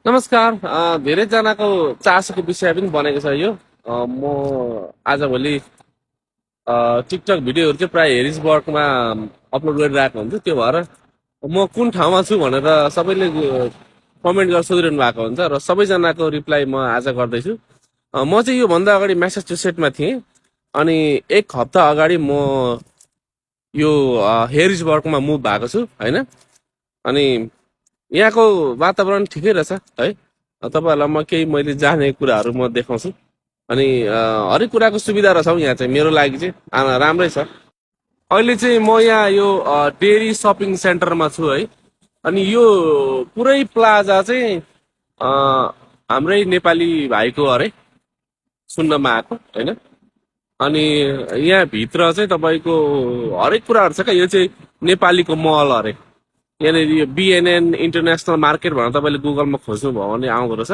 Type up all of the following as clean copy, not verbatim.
नमस्कार। धेरैजनाको चासोको विषय पनि बनेको छ यो। म आजभोलि टिकटक भिडियोहरू चाहिँ प्रायः हेरिसबर्गमा अपलोड गरिरहेको हुन्छु। त्यो भएर म कुन ठाउँमा छु भनेर सबैले कमेन्ट गरेर सोधिरहनु भएको हुन्छ र सबैजनाको रिप्लाई म आज गर्दैछु। म चाहिँ योभन्दा अगाडि म्यासाचुसेट्समा थिएँ। अनि एक हप्ता अगाडि म यो हेरिसबर्गमा मुभ भएको छु होइन। अनि यहाँको वातावरण ठिकै रहेछ है। तपाईँहरूलाई म केही मैले जाने कुराहरू म देखाउँछु। अनि हरेक कुराको सुविधा रहेछ हौ यहाँ चाहिँ, मेरो लागि चाहिँ राम्रै छ। अहिले चाहिँ म यहाँ यो डेरी सपिङ सेन्टरमा छु है। अनि यो पुरै प्लाजा चाहिँ अ, हाम्रै नेपाली भाइको अरे, सुन्नमा आएको होइन। अनि यहाँ भित्र चाहिँ तपाईँको हरेक कुराहरू छ क्या। यो चाहिँ नेपालीको महल अरे। यहाँनिर यो बिएनएन इन्टरनेसनल मार्केट भनेर तपाईँले गुगलमा खोज्नुभयो भने आउँदो रहेछ।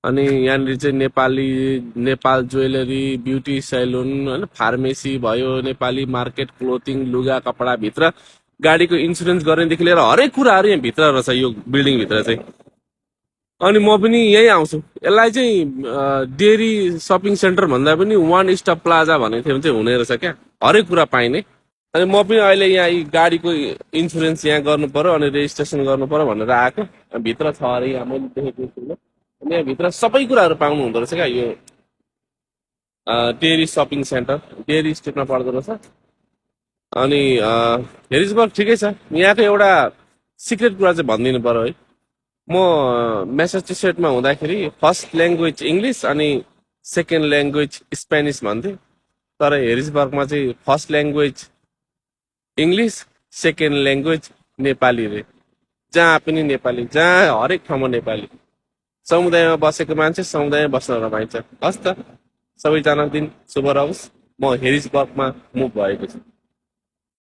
अनि यहाँनिर चाहिँ Nepali, Nepal jewellery, beauty salon होइन, फार्मेसी भयो, नेपाली मार्केट, क्लोथिङ, लुगा कपडा, भित्र गाडीको इन्सुरेन्स गर्नेदेखि लिएर हरेक कुराहरू यहाँ भित्र रहेछ यो बिल्डिङभित्र चाहिँ। अनि म पनि यही आउँछु। यसलाई चाहिँ डेरी सपिङ सेन्टर भन्दा पनि वान स्टप प्लाजा भनेको थियो भने चाहिँ हुने रहेछ क्या, हरेक कुरा पाइने। अनि म पनि अहिले यहाँ यी गाडीको इन्सुरेन्स यहाँ गर्नु पर्यो अनि रेजिस्ट्रेसन गर्नु पर्यो भनेर आएको। भित्र छ अरे यहाँ, मैले देखेको छुइनँ। अनि यहाँभित्र सबै कुराहरू पाउनु हुँदो रहेछ क्या। यो डेरी सपिङ सेन्टर डेरी स्ट्रिटमा पर्दो रहेछ। अनि हेरिजबर्ग ठिकै छ। यहाँको एउटा सिक्रेट कुरा चाहिँ भनिदिनु पर्यो है। म मेसाचुसेट्समा हुँदाखेरि फर्स्ट ल्याङ्ग्वेज इङ्ग्लिस अनि सेकेन्ड ल्याङ्ग्वेज स्पेनिस भन्थेँ। तर हेरिजबर्गमा चाहिँ first language English, second language Nepali रे। जहाँ पनि नेपाली, जहाँ हरेक ठाउँमा नेपाली। समुदायमा बसेको मान्छे समुदायमा बस्न रमाइन्छ। हस् त, सबैजनाको दिन शुभ रहोस्। म हेरिजबर्गमा मुभ भएको छु।